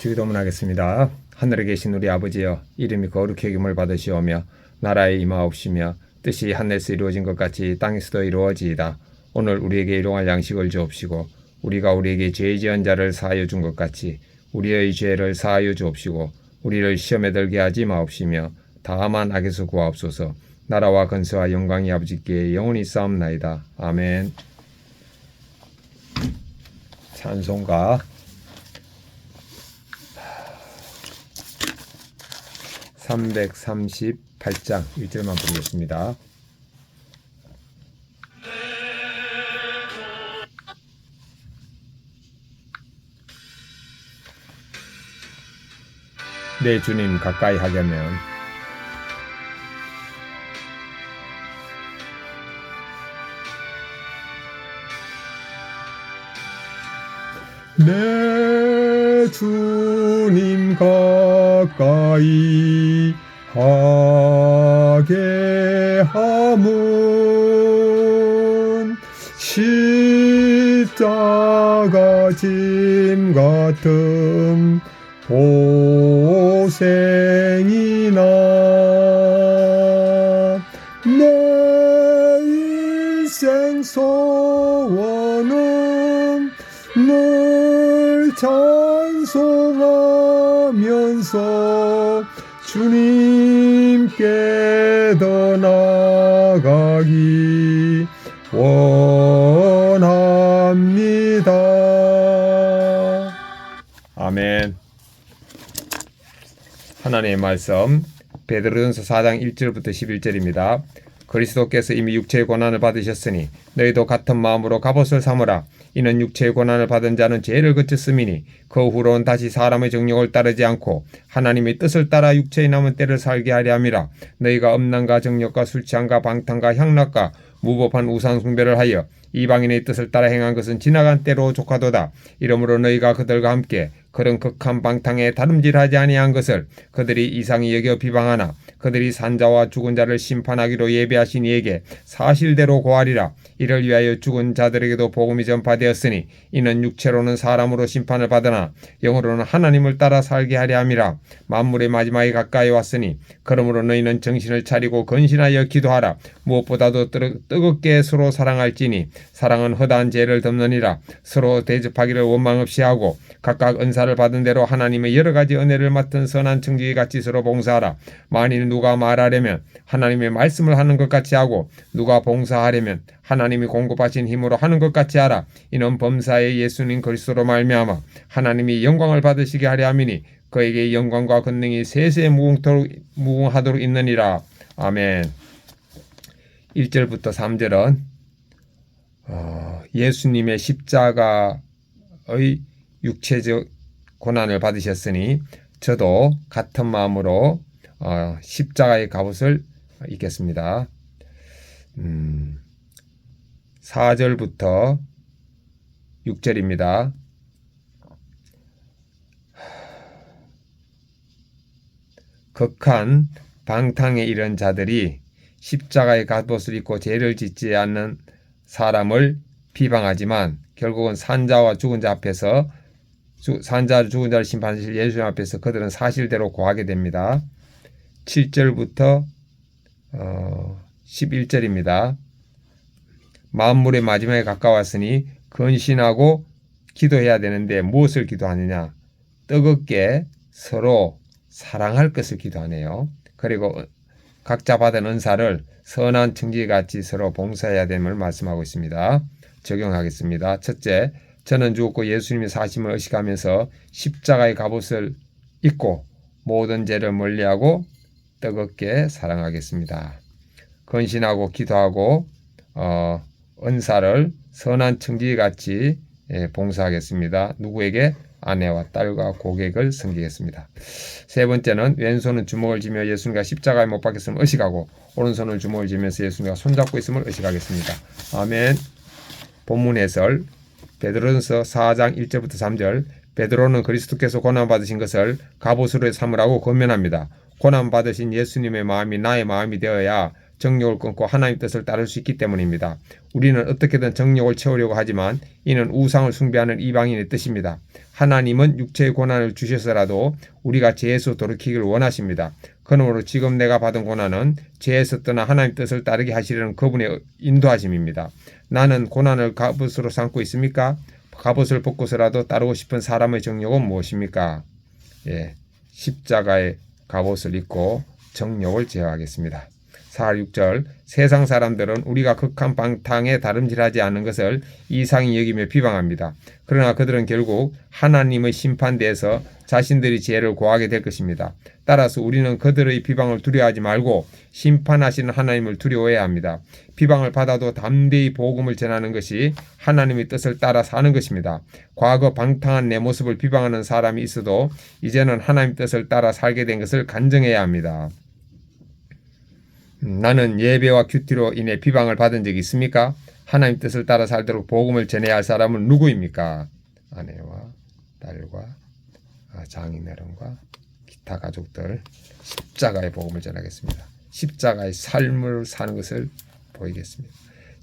주기도문하겠습니다. 하늘에 계신 우리 아버지여, 이름이 거룩히 여김을 받으시오며 나라의 임하옵시며 뜻이 하늘에서 이루어진 것 같이 땅에서도 이루어지이다. 오늘 우리에게 일용할 양식을 주옵시고 우리가 우리에게 죄 지은 자를 사하여 준 것 같이 우리의 죄를 사하여 주옵시고 우리를 시험에 들게 하지 마옵시며 다만 악에서 구하옵소서. 나라와 권세와 영광이 아버지께 영원히 싸움나이다. 아멘. 찬송가 338장 1절만 부르겠습니다. 내 주님 가까이 하려면 내 주님 가까이 하게 함은 십자가 짐 같은 보생이나 내 인생 소원은 늘 찬송하면서 주님께 더 나아가기 원합니다. 아멘. 하나님의 말씀 베드로전서 4장 1절부터 11절입니다. 그리스도께서 이미 육체의 고난을 받으셨으니 너희도 같은 마음으로 갑옷을 삼으라. 이는 육체의 고난을 받은 자는 죄를 그쳤음이니 그 후로는 다시 사람의 정욕을 따르지 않고 하나님의 뜻을 따라 육체의 남은 때를 살게 하려 함이라. 너희가 음란과 정욕과 술 취함과 방탕과 향락과 무법한 우상 숭배를 하여 이방인의 뜻을 따라 행한 것은 지나간 때로 족하도다. 이러므로 너희가 그들과 함께 그런 극한 방탕에 다름질하지 아니한 것을 그들이 이상히 여겨 비방하나 그들이 산자와 죽은 자를 심판하기로 예비하신 이에게 사실대로 고하리라. 이를 위하여 죽은 자들에게도 복음이 전파되었으니 이는 육체로는 사람으로 심판을 받으나 영으로는 하나님을 따라 살게 하려 함이라. 만물의 마지막이 가까이 왔으니 그러므로 너희는 정신을 차리고 건신하여 기도하라. 무엇보다도 뜨겁게 서로 사랑할지니 사랑은 허다한 죄를 덮느니라. 서로 대접하기를 원망 없이 하고 각각 은사를 받은 대로 하나님의 여러 가지 은혜를 맡은 선한 청지기 같이 서로 봉사하라. 만일 누가 말하려면 하나님의 말씀을 하는 것 같이 하고 누가 봉사하려면 하나님이 공급하신 힘으로 하는 것 같이 하라. 이는 범사의 예수님 그리스도로 말미암아 하나님이 영광을 받으시게 하려 함이니 그에게 영광과 권능이 세세 무궁하도록 있느니라. 아멘. 1절부터 3절은 예수님의 십자가의 육체적 고난을 받으셨으니 저도 같은 마음으로 십자가의 갑옷을 입겠습니다. 4절부터 6절입니다. 극한 방탕에 이른 자들이 십자가의 갑옷을 입고 죄를 짓지 않는 사람을 비방하지만 결국은 산자와 죽은 자 앞에서 산자 죽은 자를 심판하실 예수님 앞에서 그들은 사실대로 고하게 됩니다. 7절부터 11절입니다. 만물의 마지막에 가까웠으니 근신하고 기도해야 되는데 무엇을 기도하느냐? 뜨겁게 서로 사랑할 것을 기도하네요. 그리고 각자 받은 은사를 선한 청지기같이 서로 봉사해야 됨을 말씀하고 있습니다. 적용하겠습니다. 첫째, 저는 죽었고 예수님의 사심을 의식하면서 십자가의 갑옷을 입고 모든 죄를 멀리하고 뜨겁게 사랑하겠습니다. 건신하고 기도하고 은사를 선한 청지기같이 봉사하겠습니다. 누구에게? 아내와 딸과 고객을 섬기겠습니다. 세 번째는 왼손은 주먹을 쥐며 예수님과 십자가에 못 박혔음을 의식하고 오른손을 주먹을 쥐면서 예수님과 손잡고 있음을 의식하겠습니다. 아멘. 본문 해설 베드로전서 4장 1절부터 3절. 베드로는 그리스도께서 고난받으신 것을 갑옷으로 삼으라고 권면합니다. 고난받으신 예수님의 마음이 나의 마음이 되어야 정욕을 끊고 하나님 뜻을 따를 수 있기 때문입니다. 우리는 어떻게든 정욕을 채우려고 하지만 이는 우상을 숭배하는 이방인의 뜻입니다. 하나님은 육체의 고난을 주셔서라도 우리가 죄에서 돌이키기를 원하십니다. 그러므로 지금 내가 받은 고난은 죄에서 떠나 하나님 뜻을 따르게 하시려는 그분의 인도하심입니다. 나는 고난을 갑옷으로 삼고 있습니까? 갑옷을 벗고서라도 따르고 싶은 사람의 정욕은 무엇입니까? 십자가의 갑옷을 입고 정욕을 제어하겠습니다. 4절 6절 세상 사람들은 우리가 극한 방탕에 다름질하지 않는 것을 이상히 여기며 비방합니다. 그러나 그들은 결국 하나님의 심판대에서 자신들이 죄를 고하게 될 것입니다. 따라서 우리는 그들의 비방을 두려워하지 말고 심판하시는 하나님을 두려워해야 합니다. 비방을 받아도 담대히 복음을 전하는 것이 하나님의 뜻을 따라 사는 것입니다. 과거 방탕한 내 모습을 비방하는 사람이 있어도 이제는 하나님 뜻을 따라 살게 된 것을 간증해야 합니다. 나는 예배와 큐티로 인해 비방을 받은 적이 있습니까? 하나님 뜻을 따라 살도록 복음을 전해야 할 사람은 누구입니까? 아내와 딸과 장인어른과 기타 가족들 십자가의 복음을 전하겠습니다. 십자가의 삶을 사는 것을 보이겠습니다.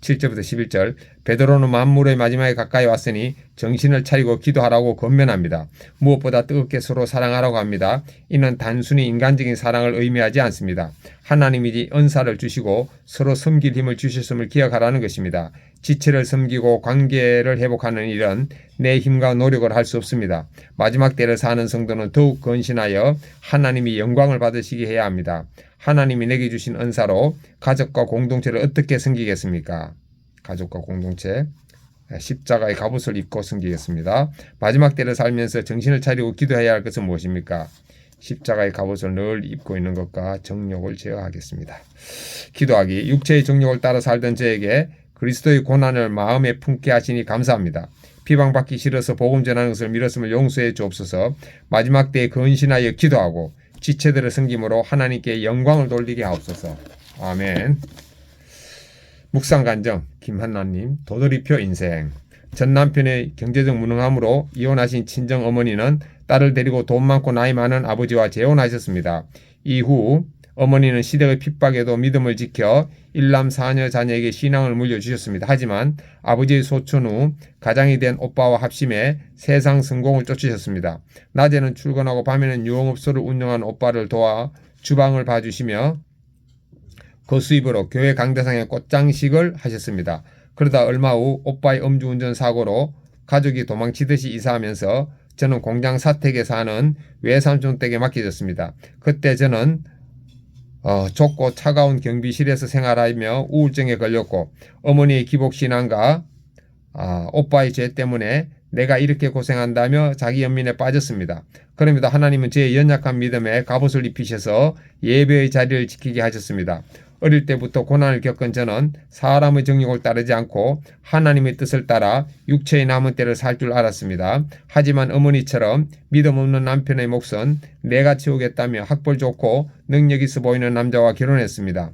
7절부터 11절 베드로는 만물의 마지막에 가까이 왔으니 정신을 차리고 기도하라고 권면합니다. 무엇보다 뜨겁게 서로 사랑하라고 합니다. 이는 단순히 인간적인 사랑을 의미하지 않습니다. 하나님이 은사를 주시고 서로 섬길 힘을 주셨음을 기억하라는 것입니다. 지체를 섬기고 관계를 회복하는 일은 내 힘과 노력을 할 수 없습니다. 마지막 때를 사는 성도는 더욱 건신하여 하나님이 영광을 받으시게 해야 합니다. 하나님이 내게 주신 은사로 가족과 공동체를 어떻게 섬기겠습니까? 가족과 공동체 십자가의 갑옷을 입고 섬기겠습니다. 마지막 때를 살면서 정신을 차리고 기도해야 할 것은 무엇입니까? 십자가의 갑옷을 늘 입고 있는 것과 정욕을 제어하겠습니다. 기도하기 육체의 정욕을 따라 살던 저에게 그리스도의 고난을 마음에 품게 하시니 감사합니다. 비방받기 싫어서 복음 전하는 것을 미뤘음을 용서해 주옵소서. 마지막 때에 근신하여 기도하고 지체들을 섬김으로 하나님께 영광을 돌리게 하옵소서. 아멘. 묵상간정 김한나님 도돌이표 인생. 전 남편의 경제적 무능함으로 이혼하신 친정 어머니는 딸을 데리고 돈 많고 나이 많은 아버지와 재혼하셨습니다. 이후 어머니는 시댁의 핍박에도 믿음을 지켜 일남 사녀 자녀에게 신앙을 물려주셨습니다. 하지만 아버지의 소천 후 가장이 된 오빠와 합심해 세상 성공을 쫓으셨습니다. 낮에는 출근하고 밤에는 유흥업소를 운영한 오빠를 도와 주방을 봐주시며 그 수입으로 교회 강대상에 꽃장식을 하셨습니다. 그러다 얼마 후 오빠의 음주운전 사고로 가족이 도망치듯이 이사하면서 저는 공장 사택에 사는 외삼촌 댁에 맡겨졌습니다. 그때 저는 좁고 차가운 경비실에서 생활하며 우울증에 걸렸고 어머니의 기복신앙과 오빠의 죄 때문에 내가 이렇게 고생한다며 자기 연민에 빠졌습니다. 그럼에도 하나님은 제 연약한 믿음에 갑옷을 입히셔서 예배의 자리를 지키게 하셨습니다. 어릴 때부터 고난을 겪은 저는 사람의 정욕을 따르지 않고 하나님의 뜻을 따라 육체의 남은 때를 살 줄 알았습니다. 하지만 어머니처럼 믿음 없는 남편의 몫은 내가 채우겠다며 학벌 좋고 능력 있어 보이는 남자와 결혼했습니다.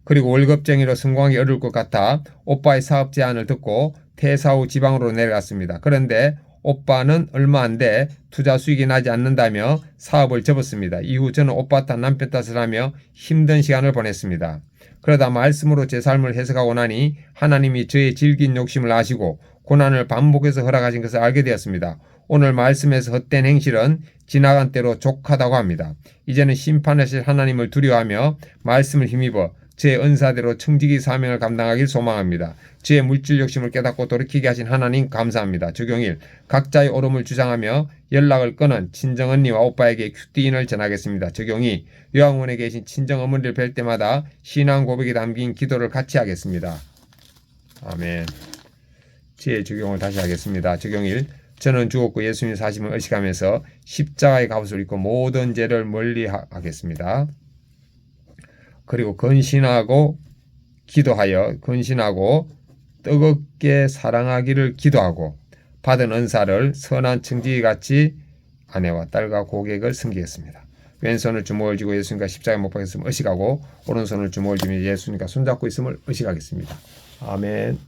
그리고 월급쟁이로 성공하기 어려울 것 같아 오빠의 사업 제안을 듣고 퇴사 후 지방으로 내려갔습니다. 그런데 오빠는 얼마 안 돼 투자 수익이 나지 않는다며 사업을 접었습니다. 이후 저는 오빠 탓 남편 탓을 하며 힘든 시간을 보냈습니다. 그러다 말씀으로 제 삶을 해석하고 나니 하나님이 저의 질긴 욕심을 아시고 고난을 반복해서 허락하신 것을 알게 되었습니다. 오늘 말씀에서 헛된 행실은 지나간 때로 족하다고 합니다. 이제는 심판하실 하나님을 두려워하며 말씀을 힘입어 제 은사대로 청지기 사명을 감당하길 소망합니다. 제 물질 욕심을 깨닫고 돌이키게 하신 하나님 감사합니다. 적용 1. 각자의 옳음을 주장하며 연락을 끊은 친정언니와 오빠에게 큐티인을 전하겠습니다. 적용 2. 요양원에 계신 친정어머니를 뵐 때마다 신앙 고백이 담긴 기도를 같이 하겠습니다. 아멘. 제 적용을 다시 하겠습니다. 적용 1. 저는 죽었고 예수님 사심을 의식하면서 십자가의 갑옷을 입고 모든 죄를 멀리 하겠습니다. 그리고 근신하고 뜨겁게 사랑하기를 기도하고 받은 은사를 선한 청지기같이 아내와 딸과 고객을 섬기겠습니다. 왼손을 주먹을 쥐고 예수님과 십자가에 못 박혔음을 의식하고 오른손을 주먹을 쥐며 예수님과 손잡고 있음을 의식하겠습니다. 아멘.